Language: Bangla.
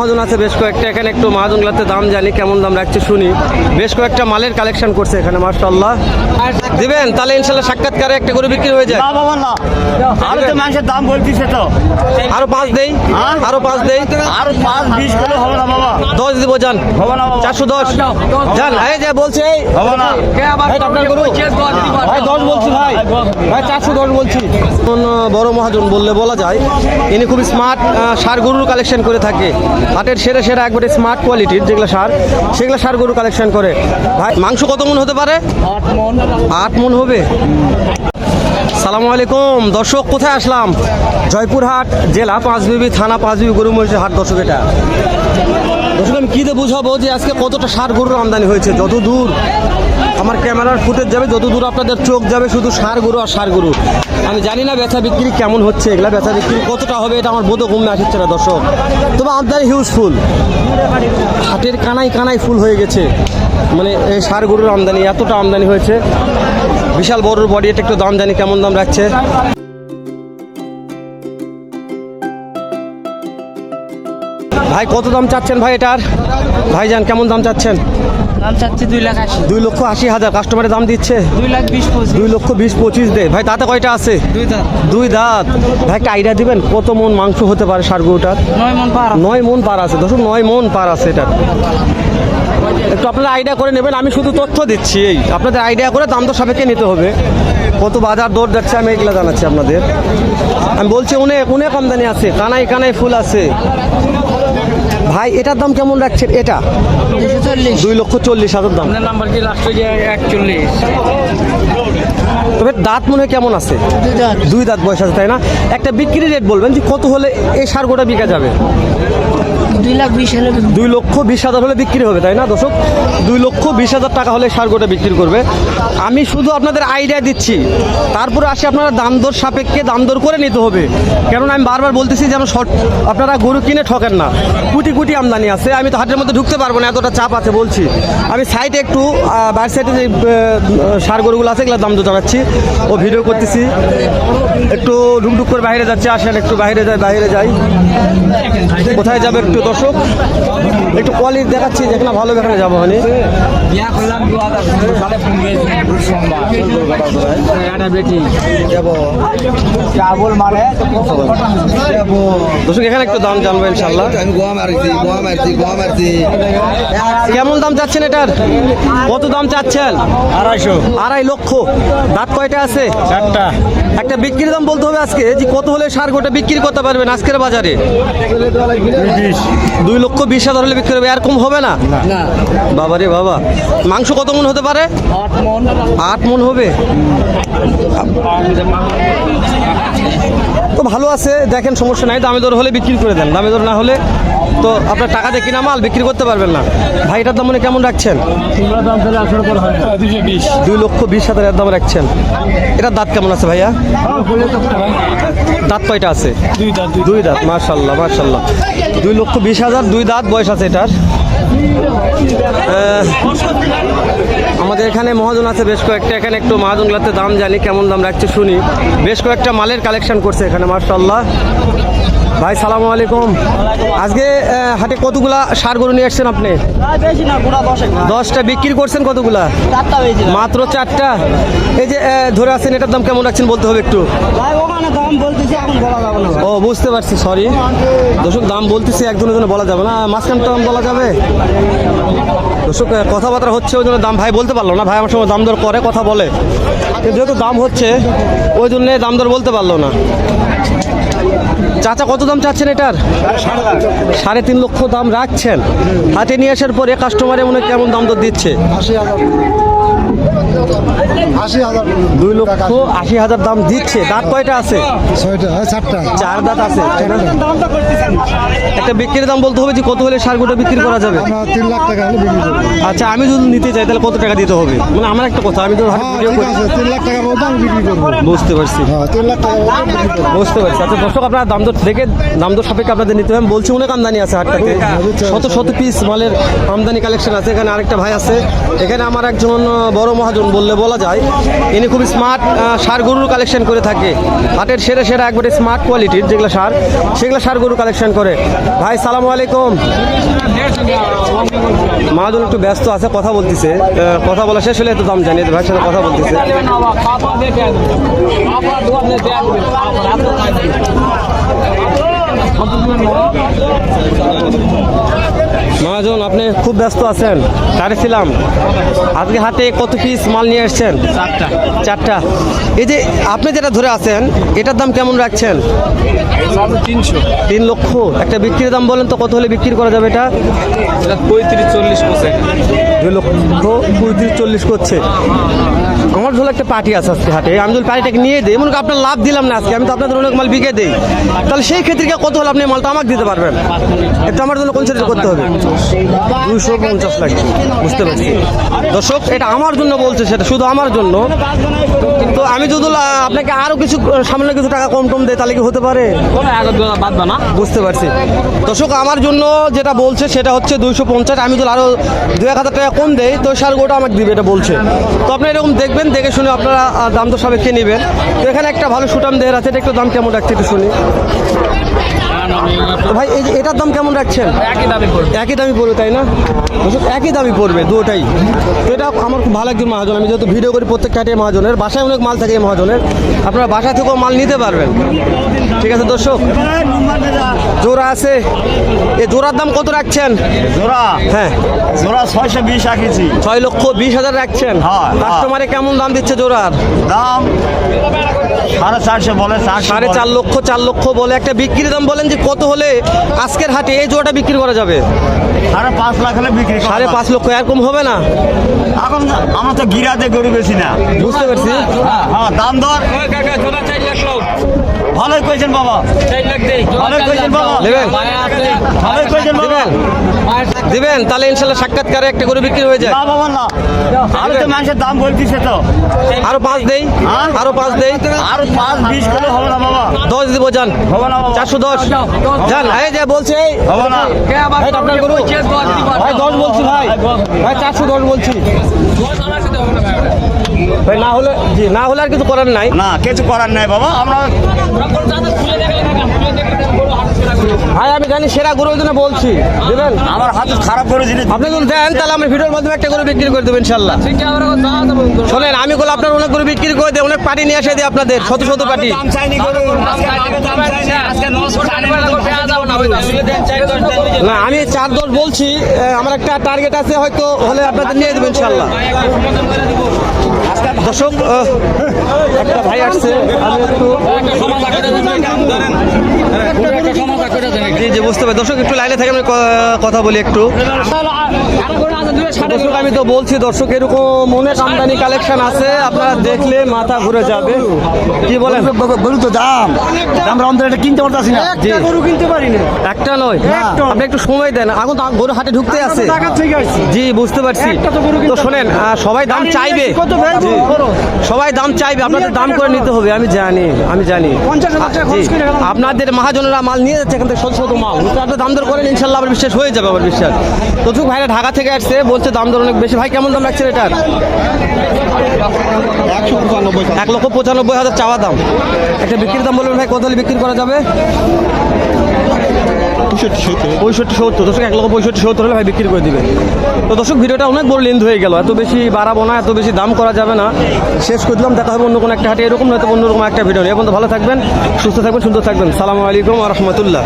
মহাজন আছে বেশ কয়েকটা, এখানে একটু মহাজনগুলোতে দাম জানি কেমন দাম রাখছে শুনি। বেশ কয়েকটা মালের কালেকশন করছে এখানে, মাশাআল্লাহ। দিবেন তাহলে ইনশাল্লাহ সাক্ষাৎকারে একটা গরু বিক্রি হয়ে যায়। বাবা না আরো তো মানুষের দাম বলতিছে তো, আরো 5 দেই, আরো 5 দেই, আরো 5-20 কিলো হবে না বাবা, 10 দিব জান, হবে না বাবা, 410 জান। এই যে বলছে হবে না ভাই আপনার গরু ভাই 10 বলছি ভাই, ভাই 410 বলছি। কোন বড় মহাজন বললে বলা যায়, ইনি খুব স্মার্ট সার গরুর কালেকশন করে থাকে। হাটের সেরা সেরা একবারে স্মার্ট কোয়ালিটির যেগুলো সার, সেগুলো সার গরু কালেকশন করে। ভাই মাংস কত মন হতে পারে? 8 মন হবে। সালামু আলাইকুম দর্শক, কোথায় আসলাম? জয়পুরহাট জেলা পাঁচবিবি থানা, পাঁচবিবি গরু মহিষের হাট। দর্শক এটা দর্শক আমি কী দিয়ে বুঝাবো যে আজকে কতটা সার গরুর আমদানি হয়েছে। যত দূর আমার ক্যামেরার ফুটেজ যাবে, যত দূর আপনাদের চোখ যাবে, শুধু সার গরু আর সার গরু। আমি জানি না বেচা বিক্রি কেমন হচ্ছে, এগুলা বেচা বিক্রি কতটা হবে এটা আমার বোধ কমে আসছে না দর্শক। তবে আমদানি হিউজ ফুল, হাটের কানাই কানাই ফুল হয়ে গেছে। মানে এই সার গরুর আমদানি, এতটা আমদানি হয়েছে, বিশাল বড় বডি। এটা একটু দাম জানি কেমন দাম রাখছে। ভাই কত দাম চাচ্ছেন ভাই এটার? ভাইজান কেমন দাম চাচ্ছেন? দাম চাচ্ছি 2,80,000। 2,80,000 কাস্টমারের দাম দিচ্ছে। 2,20,25। 2,20,25 দে ভাই। তাতে কয়টা আছে? 2 দাঁত। 2 দাঁত। ভাই একটা আইডিয়া দিবেন কত মন মাংস হতে পারে সার গরুটার? 9 মণ পার। 9 মন পার আছে দর্শক, 9 মন পার আছে এটা। একটু আপনারা আইডিয়া করে নেবেন, আমি শুধু তথ্য দিচ্ছি। এই আপনাদের আইডিয়া করে দাম তো সাপেক্ষে নিতে হবে। কত বাজার দর যাচ্ছে আমি এগুলো জানাচ্ছি আপনাদের। আমি বলছি অনেক অনেক আমদানি আছে, কানাই কানাই ফুল আছে। ভাই এটার দাম কেমন রাখছেন? এটা 2,40,000 দাম। আপনার নাম্বার কি লাস্ট হয়ে যায় 41? তবে দাঁত মনে হয় কেমন আছে? 2 দাঁত। 2 দাঁত বয়স আছে তাই না? একটা বিক্রি রেট বলবেন যে কত হলে এই সার গোটা বিকা যাবে? 2,20,000 হলে 2,20,000 হলে বিক্রি হবে তাই না দর্শক? 2,20,000 টাকা হলে সার গোটা বিক্রি করবে। আমি শুধু আপনাদের আইডিয়া দিচ্ছি, তারপরে আসে আপনারা দাম দর সাপেক্ষে দাম দর করে নিতে হবে। কেননা আমি বারবার বলতেছি যেন আপনারা গরু কিনে ঠকেন না। কোটি কোটি আমদানি আছে, আমি তো হাটের মধ্যে ঢুকতে পারবো না, এতটা চাপ আছে বলছি। আমি সাইডে একটু বাইরের সাইডে যে সার গরুগুলো আছে এগুলোর দাম তো জানাচ্ছি ও ভিডিও করতেছি। একটু ঢুকঢুক করে বাইরে যাচ্ছে, আসেন একটু বাইরে যাই, বাইরে যাই। কোথায় যাবে একটু দর্শক একটু কোয়ালিটি দেখাচ্ছি, যেখানে ভালো যেখানে যাবো। মানে দর্শক এখানে একটু দাম জানবো ইনশাল্লাহ। কেমন দাম চাচ্ছেন এটার? কত দাম চাচ্ছেন? 2.5 লক্ষ। দাঁত কয়টা আছে? 4টা। একটা বিক্রির দাম বলতে হবে আজকে যে কত হলে সার গোটা বিক্রি করতে পারবেন আজকের বাজারে? 2,20,000 হলে বিক্রি হবে, আর কম হবে না? বাবা রে বাবা। মাংস কত মন হতে পারে? 8 মন হবে। তো ভালো আছে, দেখেন সমস্যা নাই। দামে দর হলে বিক্রি করে দেন, দামে দর না হলে তো আপনার টাকা দিয়ে কিনা মাল বিক্রি করতে পারবেন না। ভাই এটার দাম মানে কেমন রাখছেন? 2,20,000 এর দাম রাখছেন। এটার দাঁত কেমন আছে ভাইয়া? দাঁত কয়টা আছে? 2 দাঁত। মাশাল্লাহ মাশাল্লাহ। 2,20,000 2 দাঁত বয়স আছে এটার। আমাদের এখানে মহাজন আছে বেশ কয়েকটা, এখানে একটু মহাজনগুলোতে দাম জানি কেমন দাম রাখছে শুনি। বেশ কয়েকটা মালের কালেকশন করছে এখানে, মাশাআল্লাহ। ভাই সালামু আলাইকুম। আজকে হাটে কতগুলা সার গরু নিয়ে আসছেন আপনি? 10টা। বিক্রি করছেন কতগুলা? মাত্র 4টা। এই যে ধরে আছেন, এটার দাম কেমন রাখছেন বলতে হবে একটু। ও বুঝতে পারছি, সরি দর্শক, দাম বলতেছি একজনের জন্য বলা যাবে না, মাঝখানটা দাম বলা যাবে দর্শক। কথাবার্তা হচ্ছে ওই জন্য দাম ভাই বলতে পারলো না। ভাই আমার সঙ্গে দাম দর করে কথা বলে, যেহেতু দাম হচ্ছে ওই জন্য দাম দর বলতে পারলো না। চাচা কত দাম চাচ্ছেন এটার? 3.5 লক্ষ দাম রাখছেন। হাতে নিয়ে আসার পরে কাস্টমারে মনে কেমন দাম দর দিচ্ছে? 2,80,000 দাম দিচ্ছে। দাঁত কয়টা আছে? 4 দাঁত আছে। একটা বিক্রির দাম বলতে হবে যে কত হলে সার গোটা বিক্রি করা যাবে? 3 লাখ টাকা হলে বিক্রি করবো। আচ্ছা আমি যদি নিতে চাই তাহলে কত টাকা দিতে হবে? মানে আমার একটা কথা, আমি তো ভিডিও করি। 3 লাখ টাকা বলতে আমি বিক্রি করবো। বুঝতে পারছি, 3 লাখ টাকা বলতে বিক্রি করবো। বুঝতে পারছি। আচ্ছা দর্শক আপনারা দাম দর দেখে দাম দর সাপেক্ষে আপনাদের নিতে হবে। বলছি অনেক আমদানি আছে হাটটাতে, শত শত পিস মালের আমদানি কালেকশন আছে। এখানে আরেকটা ভাই আছে, এখানে আমার একজন বড় মহাজন বললে বলা যায়। ইনি খুব স্মার্ট সার গরুর কালেকশন করে থাকে। হাটের সেরা সেরা একবারে স্মার্ট কোয়ালিটির যেগুলো সার গরু কালেকশন করে। ভাই সালামু আলাইকুম। মহাজন একটু ব্যস্ত আছে, কথা বলতেছে, কথা বলা শেষ হলে একটু দাম জানিয়ে ভাইয়ের সাথে কথা বলতেছে। মহাজন আপনি খুব ব্যস্ত আছেন, ছিলাম আজকে হাতে কত পিস মাল নিয়ে আসছেন? চারটা। এই যে আপনি যেটা ধরে আছেন এটার দাম কেমন রাখছেন? 3 লক্ষ। একটা বিক্রির দাম বলেন তো, কত হলে বিক্রি করা যাবে এটা? 35-40 করছে। 2 লক্ষ 35-40 করছে। আমার ধরো একটা পার্টি আছে আজকে হাটে, আমি যদি পার্টিটাকে নিয়ে দিই, মনে করি আপনার লাভ দিলাম না আজকে, আমি তো আপনাদের অনেক মাল বিকে দিই, তাহলে সেই ক্ষেত্রে কত হলে আপনি মালটা আমাকে দিতে পারবেন? এটা আমার জন্য কনসিডার করতে হবে। 250 লাখ। বুঝতে পারছি দর্শক, এটা আমার জন্য বলছে, সেটা শুধু আমার জন্য। তো আমি যদি আপনাকে আরো কিছু সামনে কিছু টাকা কম দেয় তাহলে কি হতে পারে? বাদবা না। বুঝতে পারছি দর্শক, আমার জন্য যেটা বলছে সেটা হচ্ছে 250। আমি যদি আরো 2-1000 টাকা কম দেই তো সার গোটা আমাকে দিবে, এটা বলছে। তো আপনি এরকম দেখবেন, দেখে শুনে আপনারা দাম তো সাপেক্ষে নেবেন। তো এখানে একটা ভালো সুটাম দেহের আছে, এটা একটু দাম কেমন রাখছে একটু শুনি। তো ভাই এই যে এটার দাম কেমন রাখছেন? একই দামই পড়বে তাই না? একই দামই পড়বে দুটোটাই। তো এটা আমার খুব ভালো একজন মহাজন, আমি যেহেতু ভিডিও করি প্রত্যেক কাটে মহাজনের বাসায় অনেক মাল থাকে এই মহাজনের, আপনারা বাসা থেকেও মাল নিতে পারবেন। ঠিক আছে দর্শক, জোড়া আছে, এই জোড়ার দাম কত রাখছেন? জোড়া হ্যাঁ, জোড়া 620 রাখেছি। 6,20,000 রাখছেন। হ্যাঁ। কাস্টমারে কেমন দাম দিচ্ছে জোড়ার? দাম 450 বলে, 4.5 লক্ষ 4 লক্ষ বলে। একটা বিক্রির দাম বলেন যে কত হলে আজকের হাটে এই জোড়াটা বিক্রি করা যাবে? 5.5 লাখ হলে বিক্রি করা যাবে। 5.5 লক্ষ এরকম হবে না? এখন আমার তো গিরাতে গরু বেশি না। বুঝতে পারছি। হ্যাঁ, দাম দর ভালোই কইছেন বাবা, ভালোই কইছেন বাবা, দেবেন? ভালোই কইছেন বাবা। দিবেন তাহলে ইনশাল্লাহ সাক্ষাৎকারে একটা করে বিক্রি হয়ে যায়। না বাবা না, আরো তো মানুষের দাম বলতিছে তো। আরো 5 দেই, হ্যাঁ? আরো 5 দেই, আরো 5-20 কিলো হবে না বাবা, 10 দিব যান। হবে না বাবা, 410 যান। এই যে বলছে এই হবে না। ভাই আপনার গরু ভাই 10 বলছি ভাই, ভাই 410 বলছি ভাই। না হলে জি, না হলে আর কিছু করার নাই। না কিছু করার নাই বাবা, আমরা ভাই আমি জানি সেরা গরু ওই জন্য বলছি, দিবেন? আমার হাতে খারাপ করে জিনিস আপনি যদি দেন তাহলে আমরা ভিডিওর মাধ্যমে একটা করে বিক্রি করে দেবো ইনশাল্লাহ। শোনেন, আমি বলে আপনার অনেক করে বিক্রি করে দেয়, অনেক পার্টি নিয়ে এসে দিই আপনাদের, শত শত পার্টি। দাম চাইনি গরু, আজকে 900 না আমি 4-10 বলছি, আমার একটা টার্গেট আছে, হয়তো হলে আপনাদের নিয়ে দেবো ইনশাল্লাহ। দর্শক একটা ভাই আসছে, আমি একটু জি জি বুঝতে পারি। দর্শক একটু লাইনে থেকে আমি কথা বলি একটু। দর্শক আমি তো বলছি দর্শক, এরকম অনেক আমদানি কালেকশন আছে, আপনারা দেখলে মাথা ঘুরে যাবে। কি বলেন? গরু তো দাম আমরা অন্তরে এটা কিনতে পারতাছি না। জি, গরু কিনতে পারি না, একটা নয়। আপনি একটু সময় দেন, এখন তো গরু হাটে ঢুকতে আছে। জি বুঝতে পারছি। তো শোনেন, সবাই দাম চাইবে, জি, সবাই দাম চাইবে, আপনাদের দাম করে নিতে হবে। আমি জানি, আমি জানি। জি, আপনাদের মহাজনেরা মাল নিয়ে যাচ্ছে এখান থেকে শত শত মাল, আপনার দাম দর করেন ইনশাল্লাহ, আমার বিশ্বাস হয়ে যাবে, আমার বিশ্বাস। তো চুক ভাইরা ঢাকা থেকে আসছে, বলছে দাম দর অনেক বেশি। ভাই কেমন দাম রাখছেন এটার? 1,95,000 চাওয়া দাম। একটা বিক্রির দাম বলবেন ভাই, কত হলে বিক্রি করা যাবে? 65-70। দর্শক 1,65,000 হলে ভাই বিক্রি করে দিবে। তো দর্শক ভিডিওটা অনেক বড় লেন্থ হয়ে গেল, এত বেশি বাড়াবো না, এত বেশি দাম করা যাবে না, শেষ করে দিলাম। দেখা হবে অন্য কোনো একটা হাটে এরকম, নয়তো অন্যরকম একটা ভিডিও। এখন তো ভালো থাকবেন, সুস্থ থাকবেন, সুন্দর থাকবেন। সালামু আলাইকুম ওয়া রাহমাতুল্লাহ।